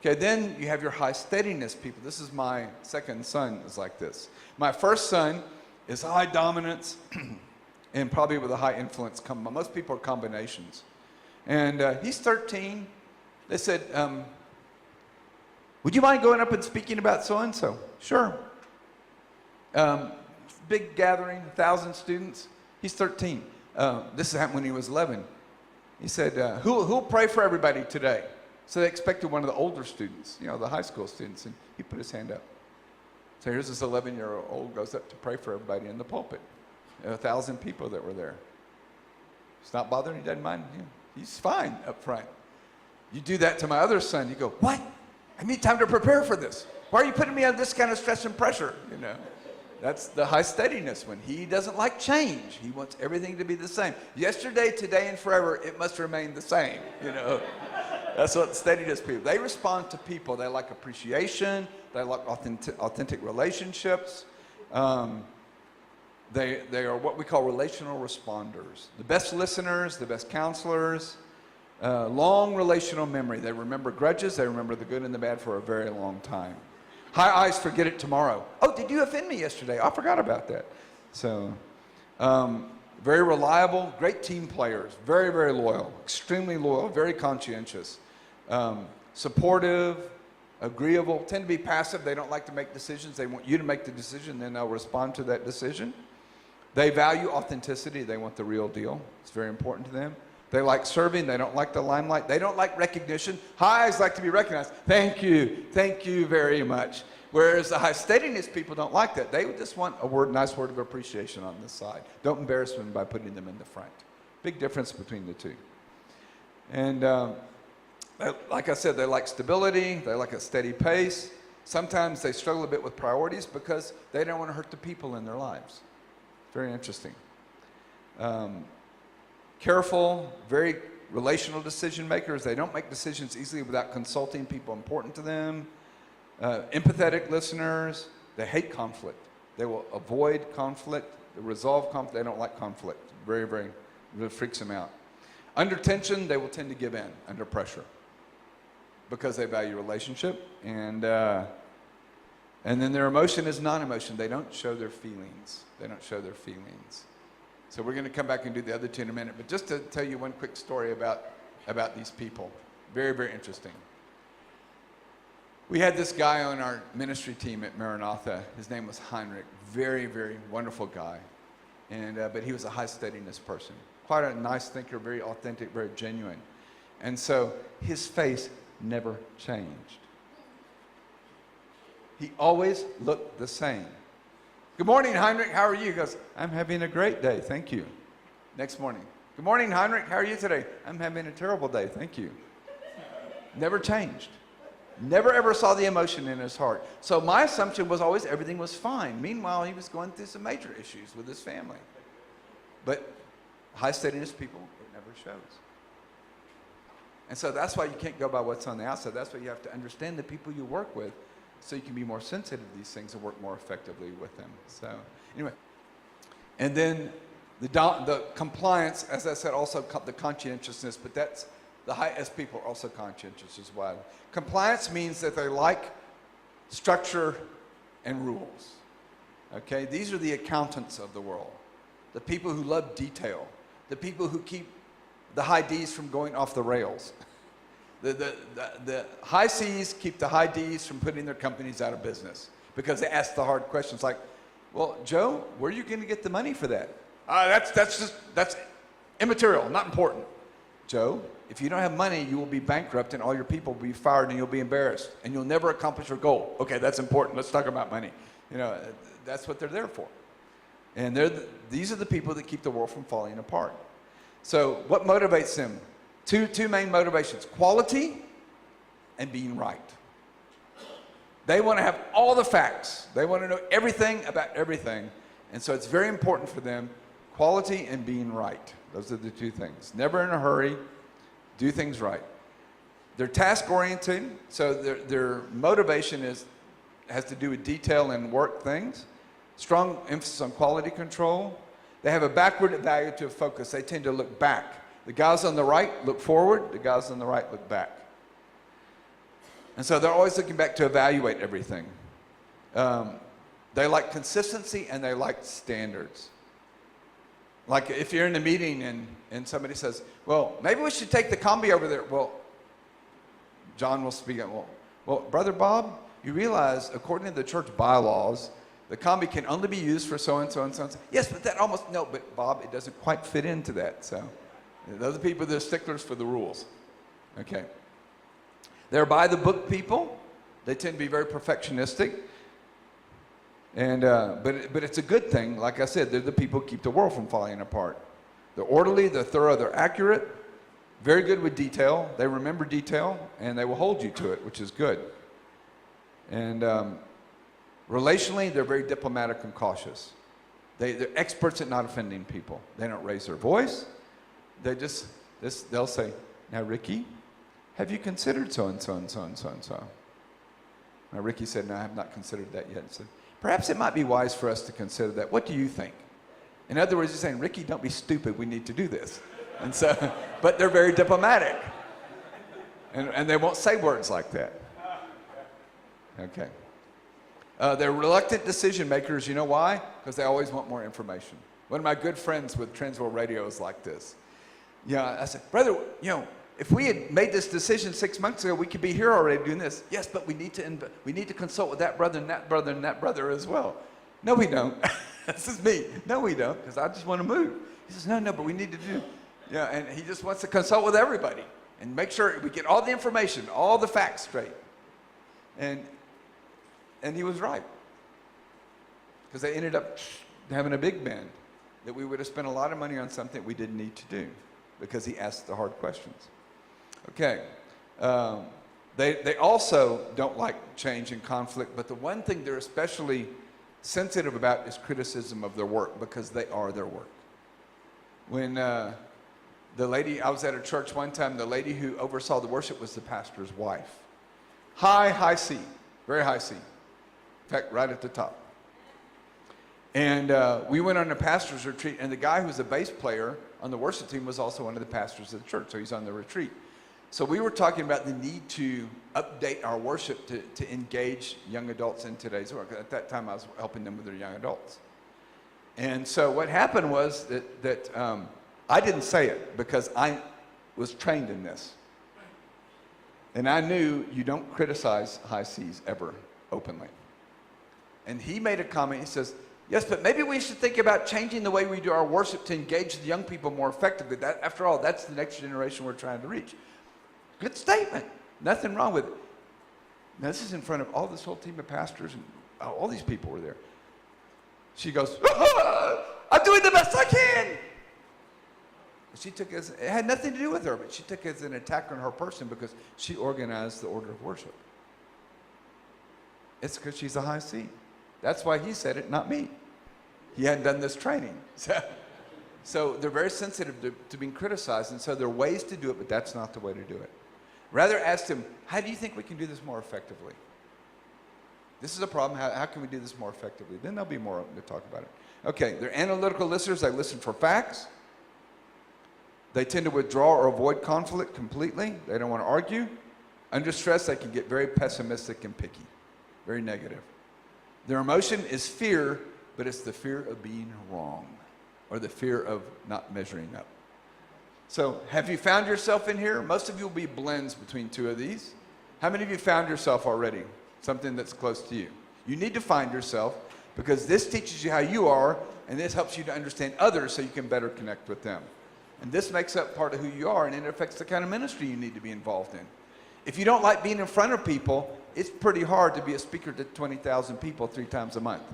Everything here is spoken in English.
Okay, then you have your high steadiness people. This is my second son is like this. My first son is high dominance and probably with a high influence. Most people are combinations. And he's 13. They said, would you mind going up and speaking about so-and-so? Sure. Big gathering, 1,000 students. He's 13. This happened when he was 11. He said, who'll pray for everybody today? So they expected one of the older students, the high school students, and he put his hand up. So here's this 11-year-old goes up to pray for everybody in the pulpit. 1,000 people that were there. He's not bothered, he doesn't mind. He's fine up front. You do that to my other son, you go, what? I need time to prepare for this. Why are you putting me under this kind of stress and pressure? That's the high steadiness one. He doesn't like change. He wants everything to be the same. Yesterday, today, and forever, it must remain the same, That's what steadiness people, they respond to people. They like appreciation. They like authentic relationships. They are what we call relational responders. The best listeners, the best counselors, long relational memory. They remember grudges. They remember the good and the bad for a very long time. High eyes, forget it tomorrow. Oh, did you offend me yesterday? I forgot about that. So, very reliable, great team players, very, very loyal, extremely loyal, very conscientious, supportive, agreeable, tend to be passive. They don't like to make decisions. They want you to make the decision, then they'll respond to that decision. They value authenticity. They want the real deal. It's very important to them. They like serving. They don't like the limelight. They don't like recognition. Highs like to be recognized. Thank you very much. Whereas the high steadiness people don't like that. They just want a nice word of appreciation on this side. Don't embarrass them by putting them in the front. Big difference between the two. And like I said, they like stability. They like a steady pace. Sometimes they struggle a bit with priorities because they don't want to hurt the people in their lives. Very interesting. Careful, very relational decision makers. They don't make decisions easily without consulting people important to them. Empathetic listeners. They hate conflict. They will avoid conflict, they resolve conflict. They don't like conflict. Very, very, really freaks them out. Under tension, they will tend to give in under pressure because they value relationship. And then their emotion is non-emotion. They don't show their feelings. They don't show their feelings. So we're going to come back and do the other two in a minute. But just to tell you one quick story about these people. Very, very interesting. We had this guy on our ministry team at Maranatha. His name was Heinrich. Very, very wonderful guy. But he was a high steadiness person. Quite a nice thinker, very authentic, very genuine. And so his face never changed. He always looked the same. Good morning, Heinrich. How are you? He goes, I'm having a great day. Thank you. Next morning. Good morning, Heinrich. How are you today? I'm having a terrible day. Thank you. Never changed. Never ever saw the emotion in his heart. So my assumption was always everything was fine. Meanwhile, he was going through some major issues with his family. But high steadiness people, it never shows. And so that's why you can't go by what's on the outside. That's why you have to understand the people you work with so you can be more sensitive to these things and work more effectively with them. So anyway, and then the compliance, as I said, also the conscientiousness, but that's the high S people are also conscientious as well. Compliance means that they like structure and rules. Okay, these are the accountants of the world, the people who love detail, the people who keep the high D's from going off the rails. The high C's keep the high D's from putting their companies out of business because they ask the hard questions like, well, Joe, where are you going to get the money for that? That's immaterial, not important. Joe, if you don't have money, you will be bankrupt and all your people will be fired and you'll be embarrassed and you'll never accomplish your goal. Okay, that's important. Let's talk about money. That's what they're there for. And these are the people that keep the world from falling apart. So what motivates them? Two main motivations, quality and being right. They want to have all the facts. They want to know everything about everything. And so it's very important for them, quality and being right. Those are the two things. Never in a hurry, do things right. They're task-oriented, so their motivation has to do with detail and work things. Strong emphasis on quality control. They have a backward evaluative focus. They tend to look back. The guys on the right look forward. The guys on the right look back. And so they're always looking back to evaluate everything. They like consistency and they like standards. Like if you're in a meeting and somebody says, well, maybe we should take the combi over there. Well, John will speak up. Well, Brother Bob, you realize according to the church bylaws, the combi can only be used for so-and-so and so-and-so. Yes, but that almost, no, but Bob, it doesn't quite fit into that. So those are people that are sticklers for the rules. Okay. They're by the book people. They tend to be very perfectionistic. And, but it's a good thing. Like I said, they're the people who keep the world from falling apart. They're orderly, they're thorough, they're accurate, very good with detail. They remember detail, and they will hold you to it, which is good. And relationally, they're very diplomatic and cautious. They're experts at not offending people. They don't raise their voice. They'll say, now, Ricky, have you considered so-and-so and so-and-so and so? Now, Ricky said, no, I have not considered that yet. He said, perhaps it might be wise for us to consider that. What do you think? In other words, he's saying, Ricky, don't be stupid. We need to do this. And so, but they're very diplomatic. And they won't say words like that. Okay. They're reluctant decision makers. You know why? Because they always want more information. One of my good friends with Transworld Radio is like this. Yeah, I said, brother, if we had made this decision 6 months ago, we could be here already doing this. Yes, but we need to consult with that brother and that brother and that brother as well. No, we don't. This is me. No, we don't, because I just want to move. He says, no, but we need to do. Yeah, and he just wants to consult with everybody and make sure we get all the information, all the facts straight. And he was right, because they ended up having a big band that we would have spent a lot of money on something we didn't need to do because he asked the hard questions. Okay. They also don't like change and conflict, but the one thing they're especially sensitive about is criticism of their work, because they are their work. When I was at a church one time, the lady who oversaw the worship was the pastor's wife. High C, very high C. In fact, right at the top. And we went on a pastor's retreat, and the guy who was a bass player on the worship team was also one of the pastors of the church, so he's on the retreat. So we were talking about the need to update our worship to engage young adults in today's work. At that time, I was helping them with their young adults. And so what happened was that I didn't say it because I was trained in this. And I knew you don't criticize high C's ever openly. And he made a comment. He says, yes, but maybe we should think about changing the way we do our worship to engage the young people more effectively. After all, that's the next generation we're trying to reach. Good statement. Nothing wrong with it. Now, this is in front of all this whole team of pastors, and all these people were there. She goes, I'm doing the best I can. She took it had nothing to do with her, but she took it as an attack on her person because she organized the order of worship. It's because she's a high C. That's why he said it, not me. He hadn't done this training. So they're very sensitive to being criticized, and so there are ways to do it, but that's not the way to do it. Rather ask them, how do you think we can do this more effectively? This is a problem. How can we do this more effectively? Then they'll be more open to talk about it. Okay, they're analytical listeners. They listen for facts. They tend to withdraw or avoid conflict completely. They don't want to argue. Under stress, they can get very pessimistic and picky, very negative. Their emotion is fear, but it's the fear of being wrong or the fear of not measuring up. So have you found yourself in here? Most of you will be blends between two of these. How many of you found yourself already? Something that's close to you. You need to find yourself because this teaches you how you are, and this helps you to understand others so you can better connect with them. And this makes up part of who you are, and it affects the kind of ministry you need to be involved in. If you don't like being in front of people, it's pretty hard to be a speaker to 20,000 people 3 times a month.